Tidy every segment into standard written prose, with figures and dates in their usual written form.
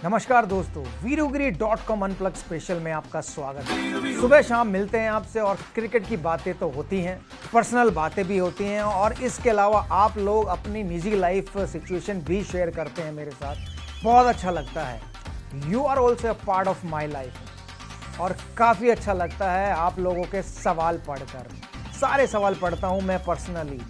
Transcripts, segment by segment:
नमस्कार दोस्तों, वीरूगिरी.com unplug special में आपका स्वागत है। सुबह शाम मिलते हैं आपसे और क्रिकेट की बातें तो होती हैं, पर्सनल बातें भी होती हैं और इसके अलावा आप लोग अपनी निजी लाइफ सिचुएशन भी शेयर करते हैं मेरे साथ। बहुत अच्छा लगता है। You are also a part of my life और काफ़ी अच्छा लगता है आप लोगों के सवाल पढ़कर। सारे सवाल पढ़ता हूँ मैं पर्सनली।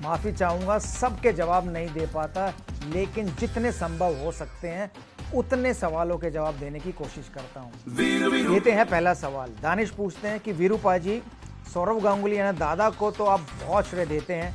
माफ़ी चाहूँगा, सबके जवाब नहीं दे पाता, लेकिन जितने संभव हो सकते हैं उतने सवालों के जवाब देने की कोशिश करता हूँ। लेते हैं पहला सवाल। दानिश पूछते हैं कि वीरू पाजी, सौरव गांगुली यानी दादा को तो आप बहुत श्रेय देते हैं,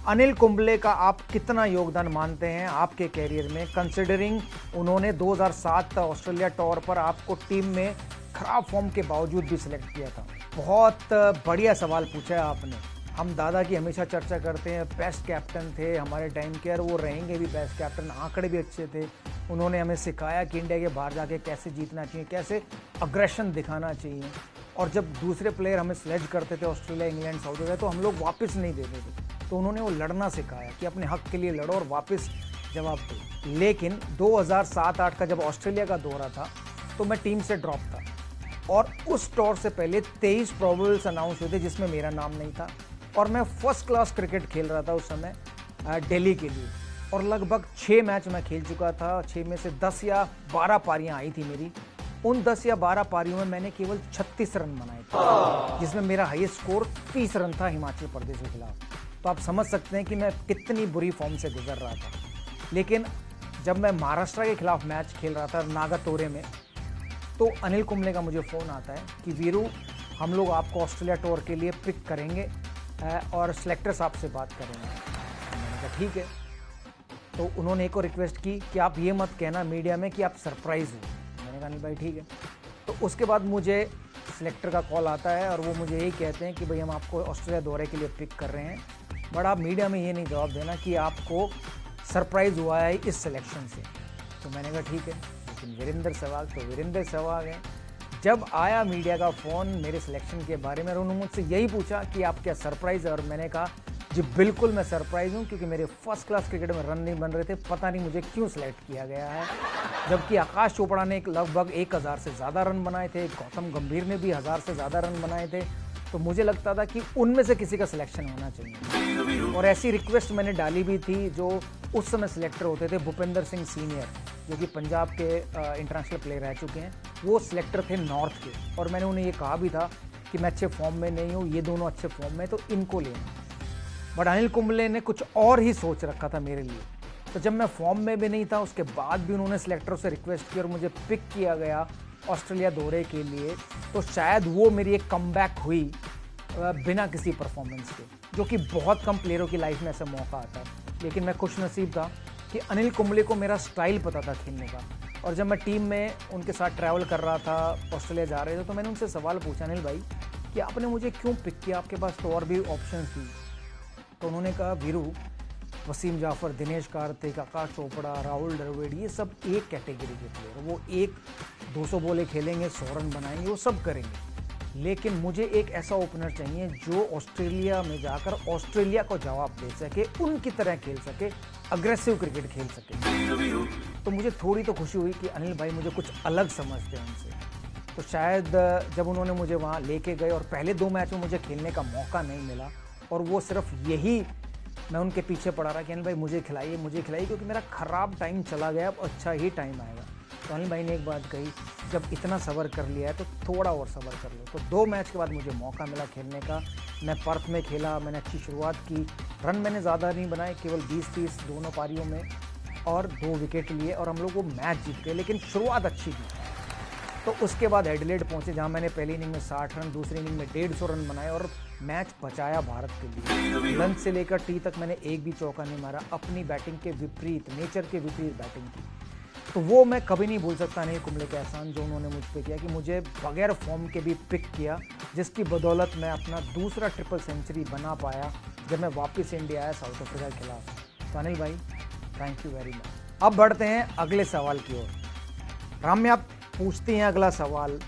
अनिल कुंबले का आप कितना योगदान मानते हैं आपके कैरियर में, कंसिडरिंग उन्होंने 2007 ऑस्ट्रेलिया टूर पर आपको टीम में खराब फॉर्म के बावजूद भी सिलेक्ट किया था। बहुत बढ़िया सवाल पूछा है आपने। हम दादा की हमेशा चर्चा करते हैं, बेस्ट कैप्टन थे हमारे टाइम के और वो रहेंगे भी बेस्ट कैप्टन। आंकड़े भी अच्छे थे। उन्होंने हमें सिखाया कि इंडिया के बाहर जाके कैसे जीतना चाहिए, कैसे अग्रेशन दिखाना चाहिए। और जब दूसरे प्लेयर हमें स्लेज करते थे ऑस्ट्रेलिया, इंग्लैंड, साउथ अफ्रीका, तो हम लोग वापस नहीं देते थे। तो उन्होंने वो लड़ना सिखाया कि अपने हक के लिए लड़ो और वापस जवाब दो। लेकिन 2007-8 का जब ऑस्ट्रेलिया का दौरा था तो मैं टीम से ड्रॉप था और उस टूर से पहले 23 प्रोबेबल्स अनाउंस हुए थे जिसमें मेरा नाम नहीं था और मैं फर्स्ट क्लास क्रिकेट खेल रहा था उस समय दिल्ली के लिए और लगभग 6 मैच मैं खेल चुका था। 6 में से 10 या 12 पारियां आई थी मेरी। उन 10 या 12 पारियों में मैंने केवल 36 रन बनाए थे, जिसमें मेरा हाईएस्ट स्कोर 30 रन था हिमाचल प्रदेश के खिलाफ। तो आप समझ सकते हैं कि मैं कितनी बुरी फॉर्म से गुजर रहा था। लेकिन जब मैं महाराष्ट्र के खिलाफ मैच खेल रहा था नागातोरे में, तो अनिल कुंबले का मुझे फ़ोन आता है कि वीरू, हम लोग आपको ऑस्ट्रेलिया टूर के लिए पिक करेंगे और सिलेक्टर साहब से बात करेंगे। मैंने कहा ठीक है। तो उन्होंने एक और रिक्वेस्ट की कि आप ये मत कहना मीडिया में कि आप सरप्राइज़ हो। मैंने कहा नहीं भाई ठीक है। तो उसके बाद मुझे सिलेक्टर का कॉल आता है और वो मुझे यही कहते हैं कि भाई हम आपको ऑस्ट्रेलिया दौरे के लिए पिक कर रहे हैं, बट आप मीडिया में ये नहीं जवाब देना कि आपको सरप्राइज़ हुआ है इस सिलेक्शन से। तो मैंने कहा ठीक है, लेकिन वीरेंद्र सहवाग तो वीरेंद्र सहवाग हैं। जब आया मीडिया का फ़ोन मेरे सिलेक्शन के बारे में, उन्होंने मुझसे यही पूछा कि आप क्या सरप्राइज़ है, और मैंने कहा जी बिल्कुल मैं सरप्राइज़ हूँ, क्योंकि मेरे फर्स्ट क्लास क्रिकेट में रन नहीं बन रहे थे। पता नहीं मुझे क्यों सिलेक्ट किया गया है, जबकि आकाश चोपड़ा ने लगभग 1000 से ज़्यादा रन बनाए थे, गौतम गंभीर ने भी 1000 से ज़्यादा रन बनाए थे। तो मुझे लगता था कि उनमें से किसी का सिलेक्शन होना चाहिए और ऐसी रिक्वेस्ट मैंने डाली भी थी। जो उस समय सिलेक्टर होते थे भूपेंद्र सिंह सीनियर, जो कि पंजाब के इंटरनेशनल प्लेयर रह चुके हैं, वो सिलेक्टर थे नॉर्थ के, और मैंने उन्हें ये कहा भी था कि मैं अच्छे फॉर्म में नहीं हूँ, ये दोनों अच्छे फॉर्म में, तो इनको लेना। बट अनिल कुंबले ने कुछ और ही सोच रखा था मेरे लिए। तो जब मैं फॉर्म में भी नहीं था, उसके बाद भी उन्होंने सिलेक्टरों से रिक्वेस्ट की और मुझे पिक किया गया ऑस्ट्रेलिया दौरे के लिए, तो शायद वो मेरी एक कमबैक हुई बिना किसी परफॉर्मेंस के, जो कि बहुत कम प्लेयरों की लाइफ में ऐसा मौका आता है। लेकिन मैं खुशनसीब था कि अनिल कुंबले को मेरा स्टाइल पता था खेलने का, और जब मैं टीम में उनके साथ ट्रैवल कर रहा था, ऑस्ट्रेलिया जा रहे थे, तो मैंने उनसे सवाल पूछा, अनिल भाई कि आपने मुझे क्यों पिक किया, आपके पास तो और भी ऑप्शंस थी। तो उन्होंने कहा वीरू, वसीम जाफर, दिनेश कार्तिक, आकाश चोपड़ा, राहुल द्रविड़, ये सब एक कैटेगरी के प्लेयर, वो 200 बॉलें खेलेंगे, 100 रन बनाएंगे, वो सब करेंगे, लेकिन मुझे एक ऐसा ओपनर चाहिए जो ऑस्ट्रेलिया में जाकर ऑस्ट्रेलिया को जवाब दे सके, उनकी तरह खेल सके, अग्रेसिव क्रिकेट खेल सके। तो मुझे थोड़ी तो खुशी हुई कि अनिल भाई मुझे कुछ अलग समझते हैं उनसे। तो शायद जब उन्होंने मुझे वहाँ लेके गए और पहले 2 मैच में मुझे खेलने का मौका नहीं मिला, और वो सिर्फ यही मैं उनके पीछे पड़ा रहा कि अनिल भाई मुझे खिलाइए, क्योंकि मेरा ख़राब टाइम चला गया, अब अच्छा ही टाइम आएगा। तो अनिल भाई ने एक बात कही, जब इतना सब्र कर लिया है तो थोड़ा और सब्र कर लो। तो 2 मैच के बाद मुझे मौका मिला खेलने का। मैं पर्थ में खेला, मैंने अच्छी शुरुआत की, रन मैंने ज़्यादा नहीं बनाए, केवल 20-30 दोनों पारियों में, और 2 विकेट लिए और हम लोग वो मैच जीत गए, लेकिन शुरुआत अच्छी थी। तो उसके बाद एडिलेड पहुंचे, जहां मैंने पहली इनिंग में 60 रन, दूसरी इनिंग में 150 रन बनाए और मैच बचाया भारत के लिए। लंच से लेकर टी तक मैंने एक भी चौका नहीं मारा, अपनी बैटिंग के विपरीत, नेचर के विपरीत बैटिंग की। तो वो मैं कभी नहीं भूल सकता अनिल कुंबले का एहसान जो उन्होंने मुझ पर किया, कि मुझे बगैर फॉर्म के भी पिक किया, जिसकी बदौलत मैं अपना दूसरा ट्रिपल सेंचुरी बना पाया जब मैं वापस इंडिया आया साउथ अफ्रीका के खिलाफ। तो अनिल भाई थैंक यू वेरी मच। अब बढ़ते हैं अगले सवाल की ओर। राम्या पूछती हैं अगला सवाल,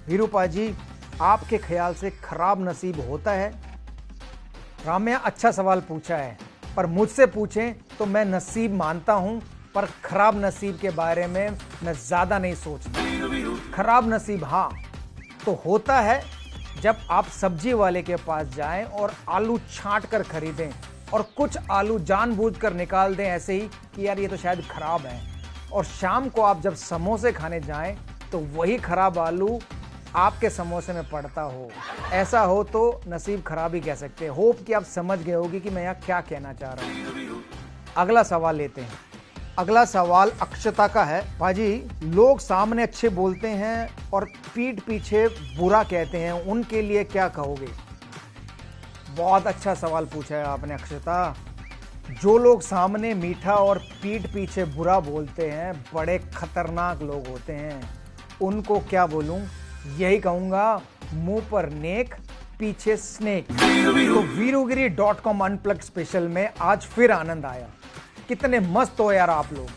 वीरू पाजी आपके ख्याल से खराब नसीब होता है? राम्या अच्छा सवाल पूछा है, पर मुझसे पूछें तो मैं नसीब मानता हूं पर खराब नसीब के बारे में मैं ज्यादा नहीं सोचता। खराब नसीब हाँ तो होता है जब आप सब्जी वाले के पास जाएं और आलू छांट कर खरीदें और कुछ आलू जानबूझकर निकाल दें ऐसे ही कि यार ये तो शायद खराब है, और शाम को आप जब समोसे खाने जाएं तो वही खराब आलू आपके समोसे में पड़ता हो। ऐसा हो तो नसीब खराब ही कह सकते हैं। होप कि आप समझ गए होगी कि मैं यहाँ क्या कहना चाह रहा हूँ। अगला सवाल लेते हैं। अगला सवाल अक्षता का है। भाजी, लोग सामने अच्छे बोलते हैं और पीठ पीछे बुरा कहते हैं, उनके लिए क्या कहोगे? बहुत अच्छा सवाल पूछा है आपने अक्षता। जो लोग सामने मीठा और पीठ पीछे बुरा बोलते हैं बड़े खतरनाक लोग होते हैं। उनको क्या बोलूं, यही कहूंगा, मुंह पर नेक पीछे स्नेक। तो वीरूगिरी.com अनप्लग्ड स्पेशल में आज फिर आनंद आया। कितने मस्त हो यार आप लोग।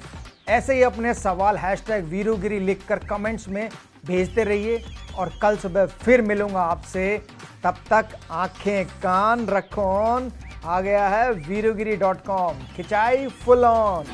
ऐसे ही अपने सवाल #वीरूगिरी लिखकर कमेंट्स में भेजते रहिए और कल सुबह फिर मिलूंगा आपसे। तब तक आंखें कान रखो ऑन। आ गया है वीरूगिरी.com, खिंचाई फुल ऑन।